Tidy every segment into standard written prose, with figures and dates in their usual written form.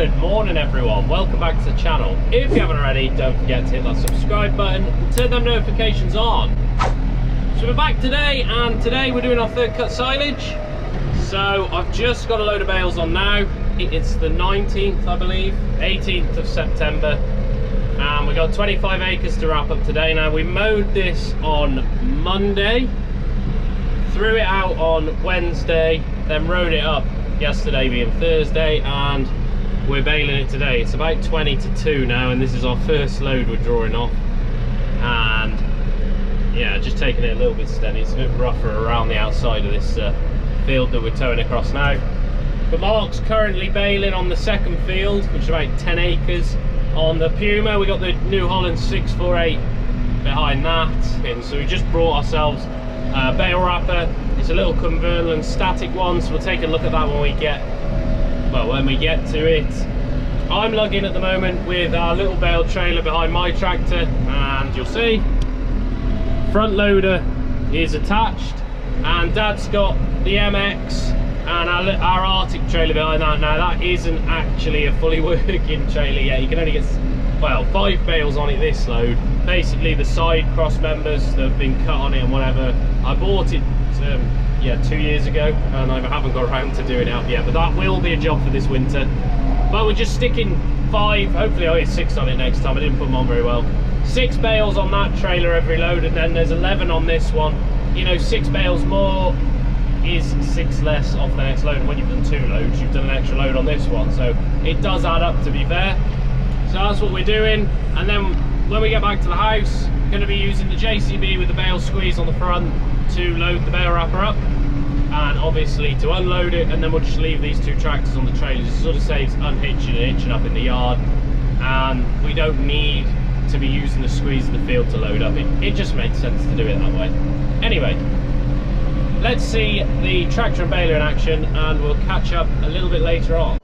Good morning everyone, welcome back to the channel. If you haven't already, don't forget to hit that subscribe button and turn them notifications on. So we're back today, and today we're doing our third cut silage. So I've just got a load of bales on now. It's the 19th, I believe, 18th of September. And we got 25 acres to wrap up today. Now we mowed this on Monday, threw it out on Wednesday, then rode it up yesterday being Thursday, and we're baling it today. It's about 20 to 2 now, and this is our first load we're drawing off. And yeah, just taking it a little bit steady. It's a bit rougher around the outside of this field that we're towing across now. But Mark's currently baling on the second field, which is about 10 acres. On the Puma, we got the New Holland 648 behind that. And so we just brought ourselves a bale wrapper. It's a little Cumberland static one, so we'll take a look at that when we get to it. I'm lugging at the moment with our little bale trailer behind my tractor, and you'll see front loader is attached, and Dad's got the MX and our Arctic trailer behind that. Now that isn't actually a fully working trailer yet. You can only get, well, 5 bales on it this load. Basically the side cross members that have been cut on it and whatever. I bought it 2 years ago, and I haven't got around to doing it up yet, but that will be a job for this winter. But we're just sticking 5, hopefully I'll hit 6 on it next time. I didn't put them on very well. 6 bales on that trailer every load, and then there's 11 on this one. You know, 6 bales more is 6 less off the next load. When you've done 2 loads, you've done an extra load on this one, so it does add up, to be fair. So that's what we're doing. And then when we get back to the house, we're going to be using the JCB with the bale squeeze on the front to load the bale wrapper up, and obviously to unload it, and then we'll just leave these 2 tractors on the trailers. It sort of saves unhitching and hitching up in the yard, and we don't need to be using the squeeze in the field to load up. It just makes sense to do it that way. Anyway, let's see the tractor and baler in action, and we'll catch up a little bit later on.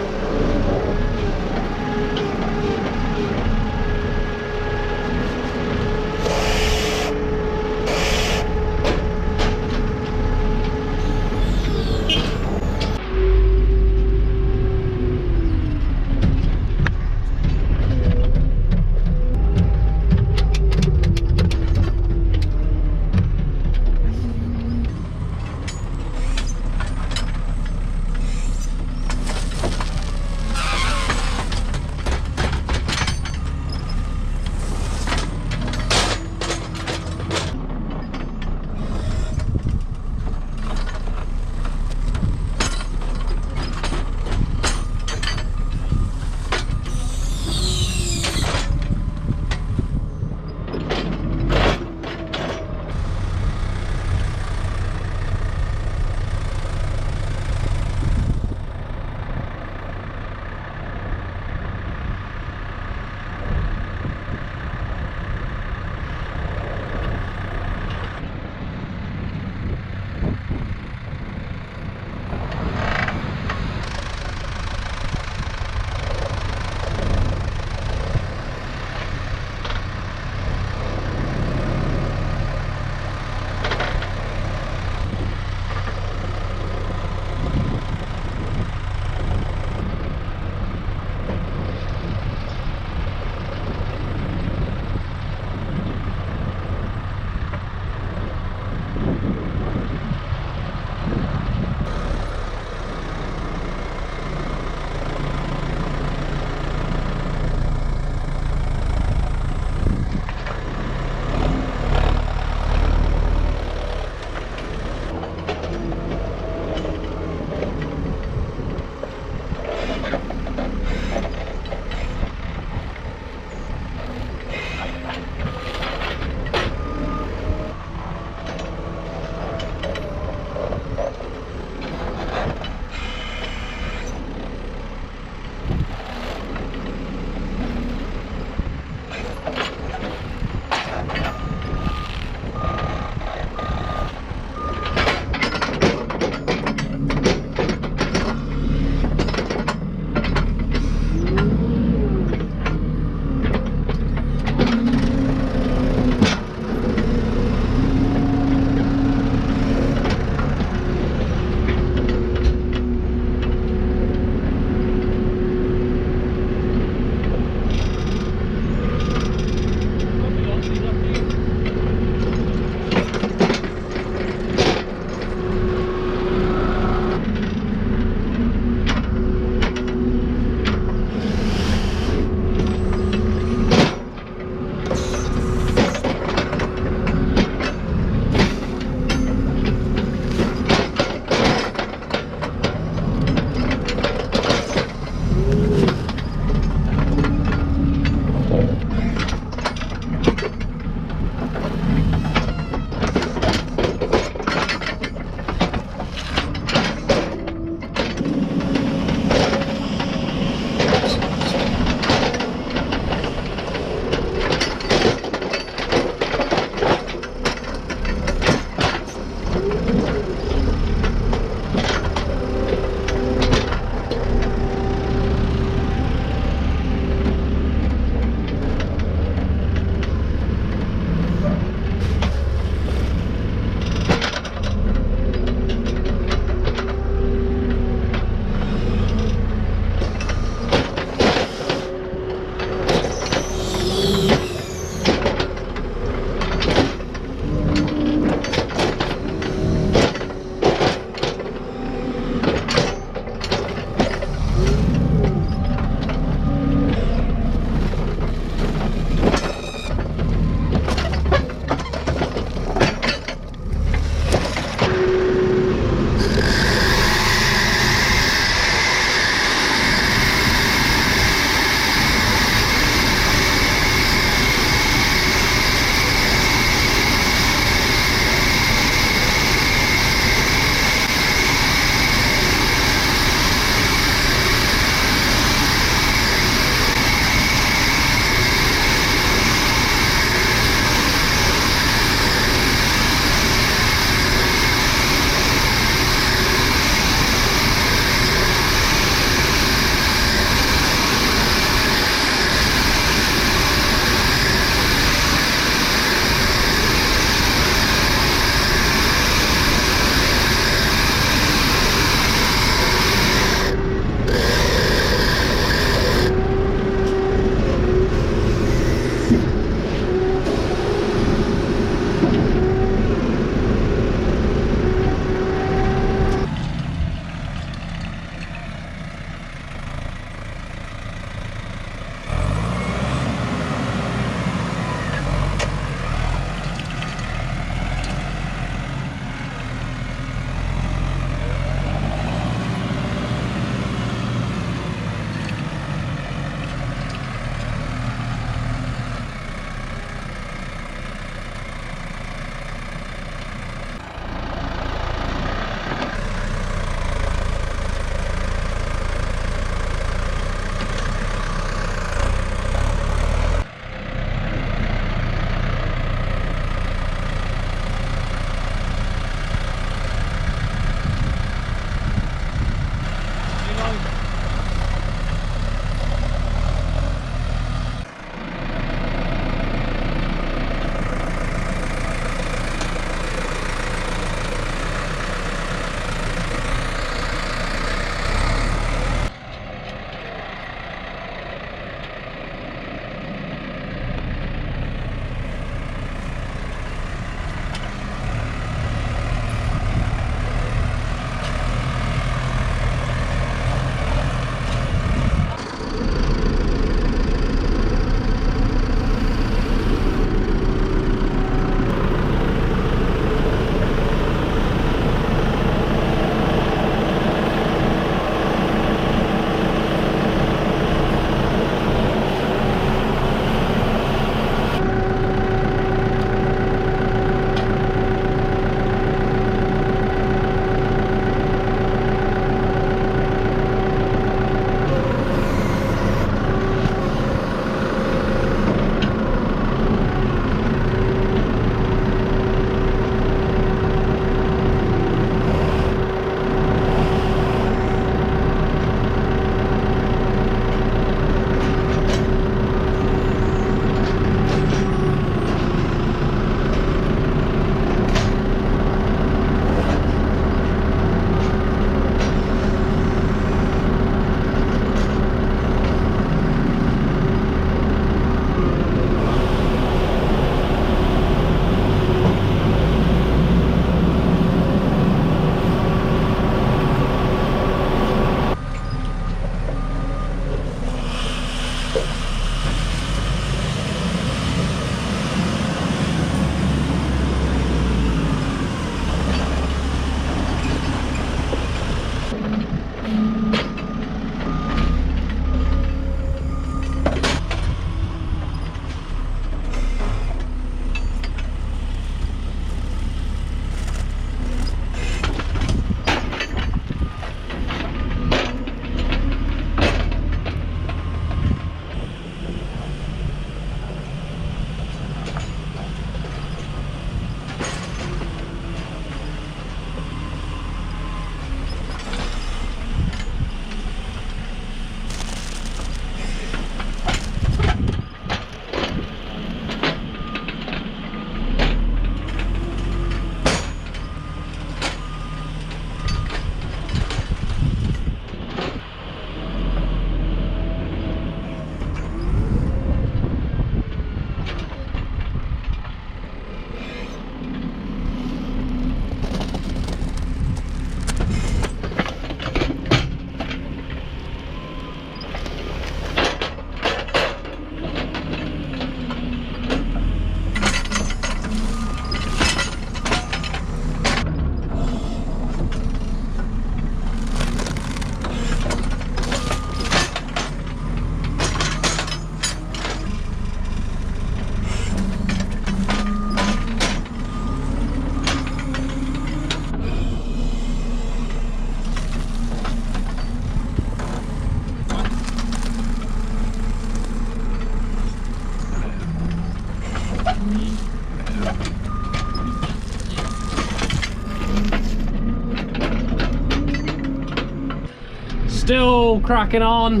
still cracking on.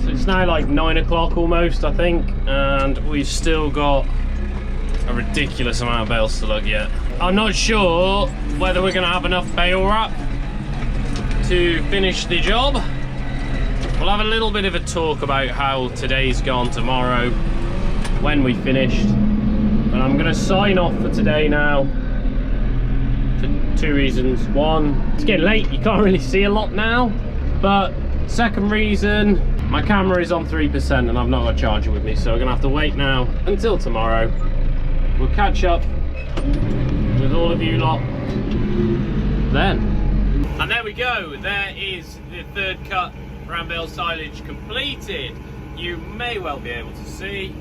So it's now like 9 o'clock almost, I think, and we've still got a ridiculous amount of bales to lug yet. I'm not sure whether we're going to have enough bale wrap to finish the job. We'll have a little bit of a talk about how today's gone tomorrow when we finished. But I'm going to sign off for today now for 2 reasons. One, it's getting late, you can't really see a lot now. But second reason, my camera is on 3% and I've not got a charger with me, so we're going to have to wait now until tomorrow. We'll catch up with all of you lot then. And there we go, there is the third cut around Bale silage completed. You may well be able to see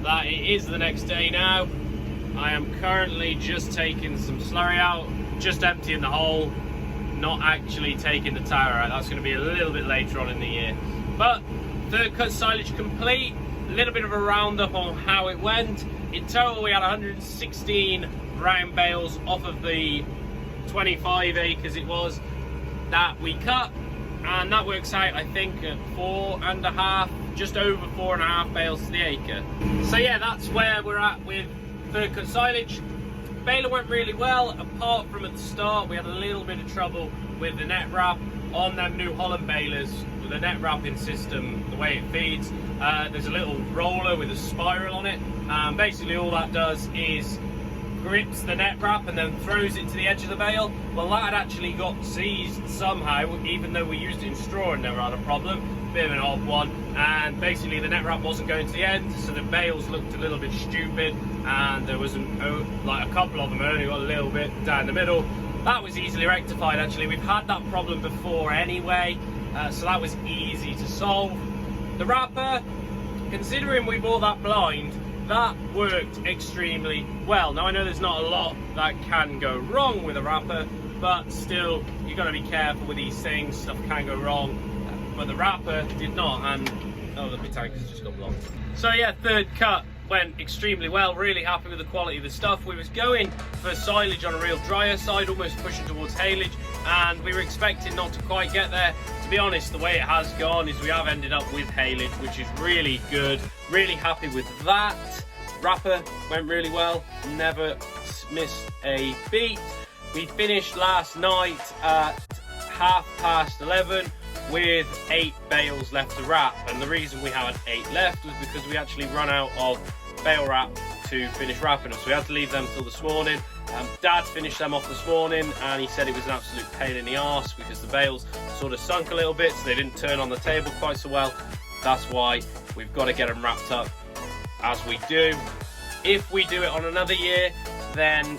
that it is the next day now. I am currently just taking some slurry out, just emptying the hole, not actually taking the tower out. That's going to be a little bit later on in the year. But third cut silage complete. A little bit of a roundup on how it went. In total we had 116 round bales off of the 25 acres it was that we cut, and that works out I think at 4.5, just over 4.5 bales to the acre. So yeah, that's where we're at with third cut silage. Baler went really well, apart from at the start we had a little bit of trouble with the net wrap on them New Holland balers. With the net wrapping system, the way it feeds, there's a little roller with a spiral on it, and basically all that does is grips the net wrap and then throws it to the edge of the bale. Well, that had actually got seized somehow, even though we used it in straw and never had a problem. Bit of an odd one, and basically the net wrap wasn't going to the end, so the bales looked a little bit stupid, and there was like a couple of them only got a little bit down the middle. That was easily rectified actually. We've had that problem before anyway, so that was easy to solve. The wrapper, considering we bought that blind, that worked extremely well. Now I know there's not a lot that can go wrong with a wrapper, but still you've got to be careful with these things, stuff can go wrong. But the wrapper did not, and oh, the tank has just got blocked. So yeah, third cut went extremely well, really happy with the quality of the stuff. We was going for silage on a real drier side, almost pushing towards haylage, and we were expecting not to quite get there. To be honest, the way it has gone is we have ended up with haylage, which is really good. Really happy with that. Wrapper went really well, never missed a beat. We finished last night at 11:30 with 8 bales left to wrap, and the reason we had 8 left was because we actually run out of bale wrap to finish wrapping them, so we had to leave them till this morning. Dad finished them off this morning, and he said it was an absolute pain in the arse because the bales sort of sunk a little bit, so they didn't turn on the table quite so well. That's why we've got to get them wrapped up as we do. If we do it on another year, then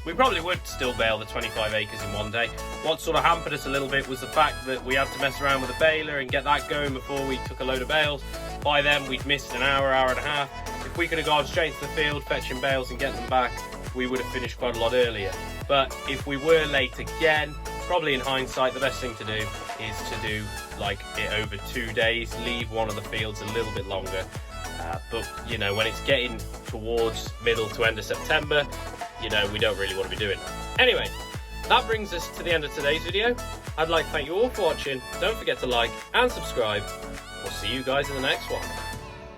we probably would still bale the 25 acres in one day. What sort of hampered us a little bit was the fact that we had to mess around with the baler and get that going before we took a load of bales. By then we'd missed an hour and a half. If we could have gone straight to the field fetching bales and getting them back, we would have finished quite a lot earlier. But if we were late again, probably in hindsight the best thing to do is to do like it over 2 days, leave one of the fields a little bit longer. But you know, when it's getting towards middle to end of September, you know, we don't really want to be doing that. Anyway, that brings us to the end of today's video. I'd like to thank you all for watching. Don't forget to like and subscribe. We'll see you guys in the next one.